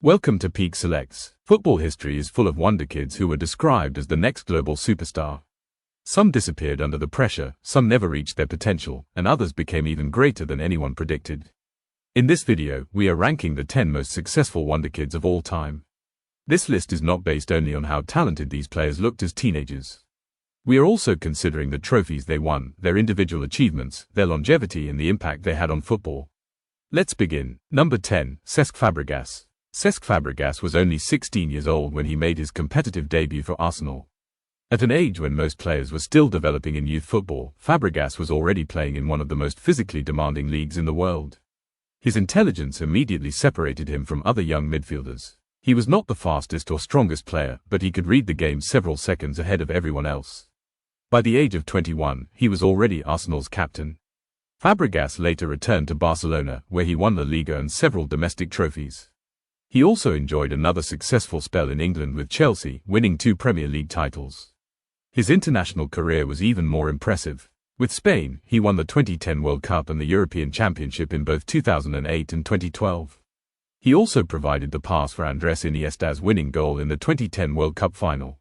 Welcome to Peak Selects. Football history is full of wonderkids who were described as the next global superstar. Some disappeared under the pressure, some never reached their potential, and others became even greater than anyone predicted. In this video, we are ranking the 10 most successful wonderkids of all time. This list is not based only on how talented these players looked as teenagers. We are also considering the trophies they won, their individual achievements, their longevity, and the impact they had on football. Let's begin. Number 10, Cesc Fabregas. Cesc Fabregas was only 16 years old when he made his competitive debut for Arsenal. At an age when most players were still developing in youth football, Fabregas was already playing in one of the most physically demanding leagues in the world. His intelligence immediately separated him from other young midfielders. He was not the fastest or strongest player, but he could read the game several seconds ahead of everyone else. By the age of 21, he was already Arsenal's captain. Fabregas later returned to Barcelona, where he won La Liga and several domestic trophies. He also enjoyed another successful spell in England with Chelsea, winning 2 Premier League titles. His international career was even more impressive. With Spain, he won the 2010 World Cup and the European Championship in both 2008 and 2012. He also provided the pass for Andrés Iniesta's winning goal in the 2010 World Cup final.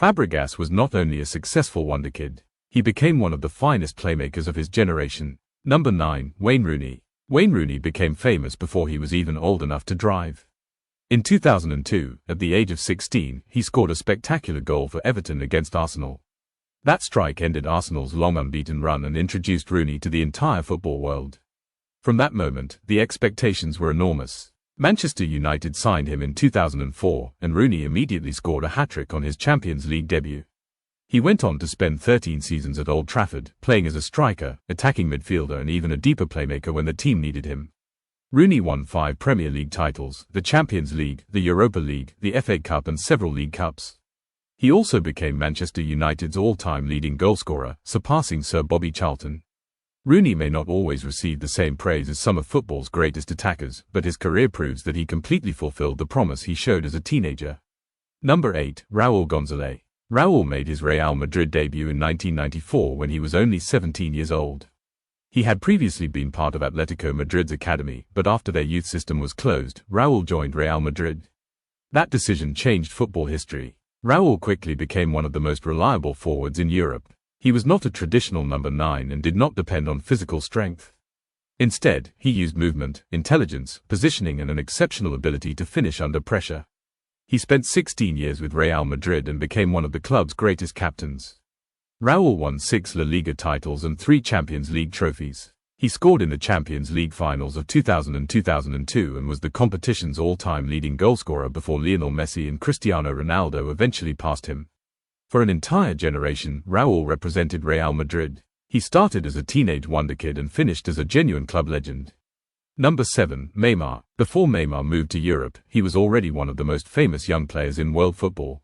Fabregas was not only a successful wonderkid, he became one of the finest playmakers of his generation. Number 9, Wayne Rooney. Wayne Rooney became famous before he was even old enough to drive. In 2002, at the age of 16, he scored a spectacular goal for Everton against Arsenal. That strike ended Arsenal's long unbeaten run and introduced Rooney to the entire football world. From that moment, the expectations were enormous. Manchester United signed him in 2004, and Rooney immediately scored a hat-trick on his Champions League debut. He went on to spend 13 seasons at Old Trafford, playing as a striker, attacking midfielder, and even a deeper playmaker when the team needed him. Rooney won 5 Premier League titles, the Champions League, the Europa League, the FA Cup, and several League Cups. He also became Manchester United's all-time leading goalscorer, surpassing Sir Bobby Charlton. Rooney may not always receive the same praise as some of football's greatest attackers, but his career proves that he completely fulfilled the promise he showed as a teenager. Number 8, Raúl González. Raúl made his Real Madrid debut in 1994 when he was only 17 years old. He had previously been part of Atletico Madrid's academy, but after their youth system was closed, Raúl joined Real Madrid. That decision changed football history. Raúl quickly became one of the most reliable forwards in Europe. He was not a traditional number 9 and did not depend on physical strength. Instead, he used movement, intelligence, positioning, and an exceptional ability to finish under pressure. He spent 16 years with Real Madrid and became one of the club's greatest captains. Raúl won 6 La Liga titles and 3 Champions League trophies. He scored in the Champions League finals of 2000 and 2002 and was the competition's all-time leading goalscorer before Lionel Messi and Cristiano Ronaldo eventually passed him. For an entire generation, Raúl represented Real Madrid. He started as a teenage wonderkid and finished as a genuine club legend. Number 7, Neymar. Before Neymar moved to Europe, he was already one of the most famous young players in world football.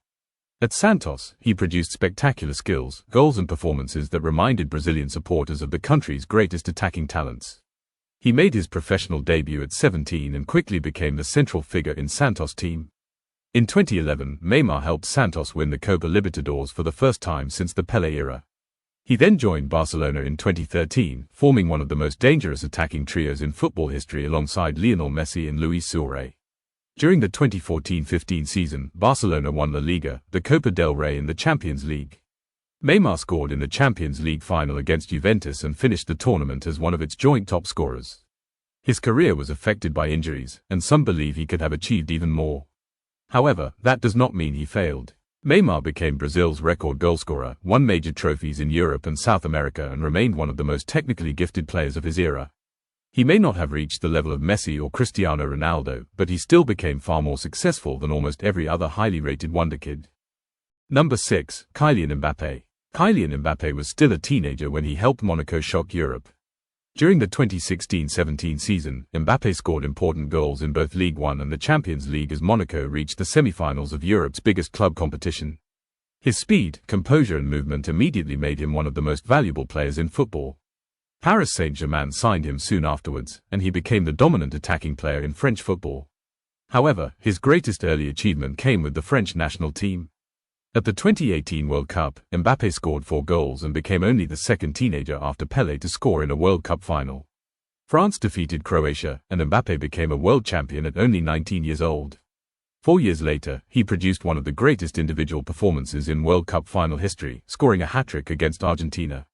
At Santos, he produced spectacular skills, goals, and performances that reminded Brazilian supporters of the country's greatest attacking talents. He made his professional debut at 17 and quickly became the central figure in Santos' team. In 2011, Neymar helped Santos win the Copa Libertadores for the first time since the Pelé era. He then joined Barcelona in 2013, forming one of the most dangerous attacking trios in football history alongside Lionel Messi and Luis Suárez. During the 2014-15 season, Barcelona won La Liga, the Copa del Rey, and the Champions League. Neymar scored in the Champions League final against Juventus and finished the tournament as one of its joint top scorers. His career was affected by injuries, and some believe he could have achieved even more. However, that does not mean he failed. Neymar became Brazil's record goalscorer, won major trophies in Europe and South America, and remained one of the most technically gifted players of his era. He may not have reached the level of Messi or Cristiano Ronaldo, but he still became far more successful than almost every other highly rated wonderkid. Number 6, Kylian Mbappé. Kylian Mbappé was still a teenager when he helped Monaco shock Europe. During the 2016-17 season, Mbappé scored important goals in both Ligue 1 and the Champions League as Monaco reached the semi-finals of Europe's biggest club competition. His speed, composure, and movement immediately made him one of the most valuable players in football. Paris Saint-Germain signed him soon afterwards, and he became the dominant attacking player in French football. However, his greatest early achievement came with the French national team. At the 2018 World Cup, Mbappé scored 4 goals and became only the second teenager after Pelé to score in a World Cup final. France defeated Croatia, and Mbappé became a world champion at only 19 years old. 4 years later, he produced one of the greatest individual performances in World Cup final history, scoring a hat-trick against Argentina.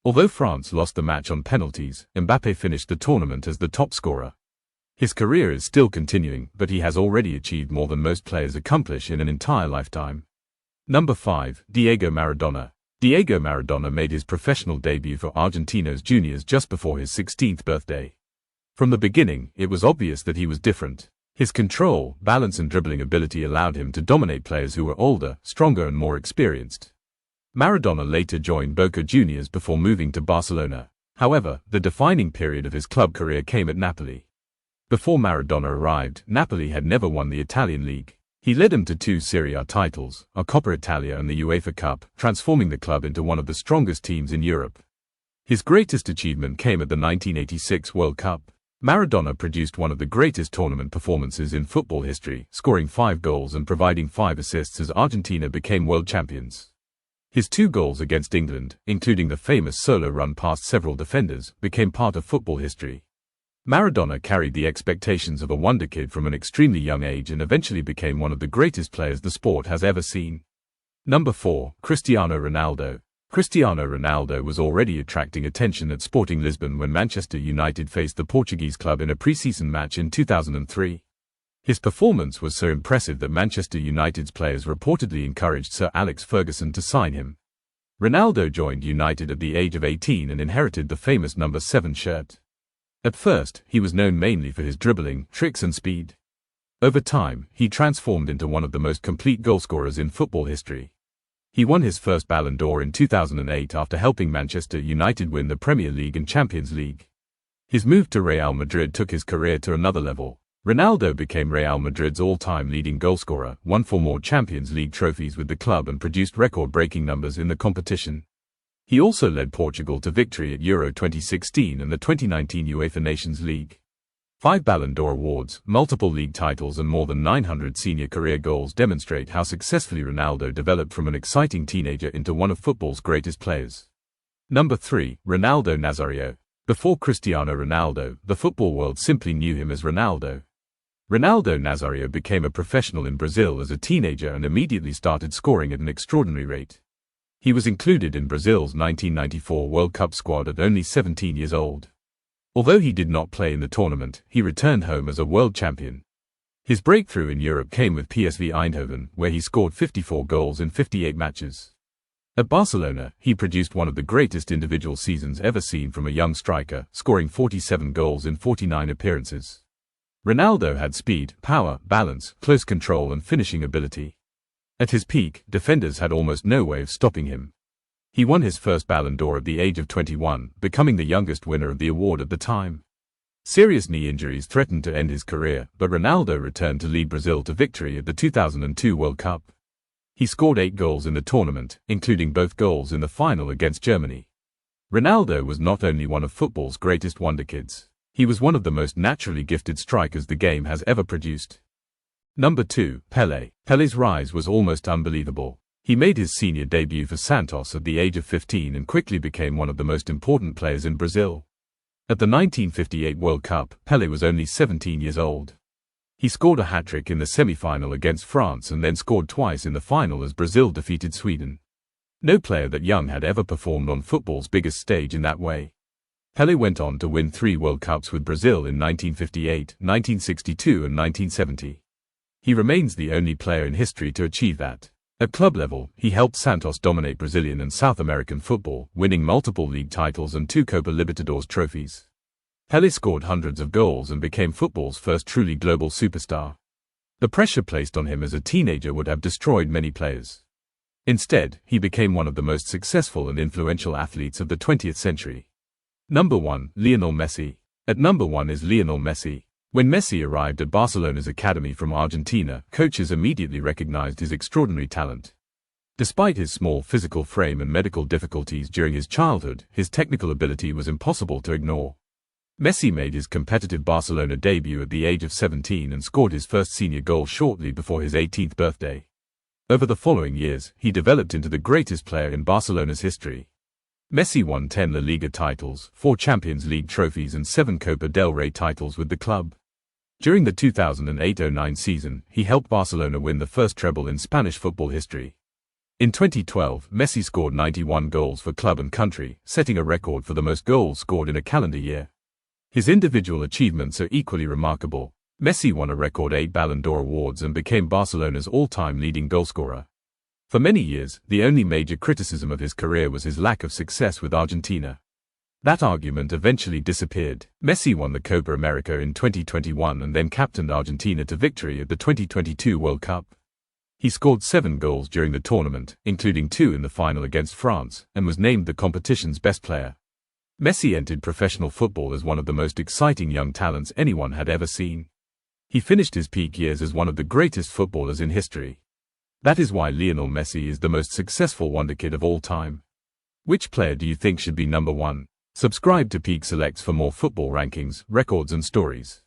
Although France lost the match on penalties, Mbappé finished the tournament as the top scorer. His career is still continuing, but he has already achieved more than most players accomplish in an entire lifetime. Number 5. Diego Maradona. Diego Maradona made his professional debut for Argentinos Juniors just before his 16th birthday. From the beginning, it was obvious that he was different. His control, balance and dribbling ability allowed him to dominate players who were older, stronger and more experienced. Maradona later joined Boca Juniors before moving to Barcelona. However, the defining period of his club career came at Napoli. Before Maradona arrived, Napoli had never won the Italian league. He led them to 2 Serie A titles, a Coppa Italia and the UEFA Cup, transforming the club into one of the strongest teams in Europe. His greatest achievement came at the 1986 World Cup. Maradona produced one of the greatest tournament performances in football history, scoring 5 goals and providing 5 assists as Argentina became world champions. His 2 goals against England, including the famous solo run past several defenders, became part of football history. Maradona carried the expectations of a wonderkid from an extremely young age and eventually became one of the greatest players the sport has ever seen. Number 4. Cristiano Ronaldo. Cristiano Ronaldo was already attracting attention at Sporting Lisbon when Manchester United faced the Portuguese club in a pre-season match in 2003. His performance was so impressive that Manchester United's players reportedly encouraged Sir Alex Ferguson to sign him. Ronaldo joined United at the age of 18 and inherited the famous number 7 shirt. At first, he was known mainly for his dribbling, tricks and speed. Over time, he transformed into one of the most complete goalscorers in football history. He won his first Ballon d'Or in 2008 after helping Manchester United win the Premier League and Champions League. His move to Real Madrid took his career to another level. Ronaldo became Real Madrid's all-time leading goalscorer, won 4 more Champions League trophies with the club and produced record-breaking numbers in the competition. He also led Portugal to victory at Euro 2016 and the 2019 UEFA Nations League. 5 Ballon d'Or awards, multiple league titles and more than 900 senior career goals demonstrate how successfully Ronaldo developed from an exciting teenager into one of football's greatest players. Number 3. Ronaldo Nazario. Before Cristiano Ronaldo, the football world simply knew him as Ronaldo. Ronaldo Nazario became a professional in Brazil as a teenager and immediately started scoring at an extraordinary rate. He was included in Brazil's 1994 World Cup squad at only 17 years old. Although he did not play in the tournament, he returned home as a world champion. His breakthrough in Europe came with PSV Eindhoven, where he scored 54 goals in 58 matches. At Barcelona, he produced one of the greatest individual seasons ever seen from a young striker, scoring 47 goals in 49 appearances. Ronaldo had speed, power, balance, close control and finishing ability. At his peak, defenders had almost no way of stopping him. He won his first Ballon d'Or at the age of 21, becoming the youngest winner of the award at the time. Serious knee injuries threatened to end his career, but Ronaldo returned to lead Brazil to victory at the 2002 World Cup. He scored 8 goals in the tournament, including both goals in the final against Germany. Ronaldo was not only one of football's greatest wonderkids, he was one of the most naturally gifted strikers the game has ever produced. Number 2. Pelé. Pelé's rise was almost unbelievable. He made his senior debut for Santos at the age of 15 and quickly became one of the most important players in Brazil. At the 1958 World Cup, Pelé was only 17 years old. He scored a hat-trick in the semi-final against France and then scored twice in the final as Brazil defeated Sweden. No player that young had ever performed on football's biggest stage in that way. Pelé went on to win 3 World Cups with Brazil in 1958, 1962 and 1970. He remains the only player in history to achieve that. At club level, he helped Santos dominate Brazilian and South American football, winning multiple league titles and 2 Copa Libertadores trophies. Pelé scored hundreds of goals and became football's first truly global superstar. The pressure placed on him as a teenager would have destroyed many players. Instead, he became one of the most successful and influential athletes of the 20th century. Number 1. Lionel Messi. At number 1 is Lionel Messi. When Messi arrived at Barcelona's academy from Argentina, coaches immediately recognized his extraordinary talent. Despite his small physical frame and medical difficulties during his childhood, his technical ability was impossible to ignore. Messi made his competitive Barcelona debut at the age of 17 and scored his first senior goal shortly before his 18th birthday. Over the following years, he developed into the greatest player in Barcelona's history. Messi won 10 La Liga titles, 4 Champions League trophies and 7 Copa del Rey titles with the club. During the 2008-09 season, he helped Barcelona win the first treble in Spanish football history. In 2012, Messi scored 91 goals for club and country, setting a record for the most goals scored in a calendar year. His individual achievements are equally remarkable. Messi won a record 8 Ballon d'Or awards and became Barcelona's all-time leading goalscorer. For many years, the only major criticism of his career was his lack of success with Argentina. That argument eventually disappeared. Messi won the Copa America in 2021 and then captained Argentina to victory at the 2022 World Cup. He scored 7 goals during the tournament, including 2 in the final against France, and was named the competition's best player. Messi entered professional football as one of the most exciting young talents anyone had ever seen. He finished his peak years as one of the greatest footballers in history. That is why Lionel Messi is the most successful wonderkid of all time. Which player do you think should be number 1? Subscribe to Peak Selects for more football rankings, records and stories.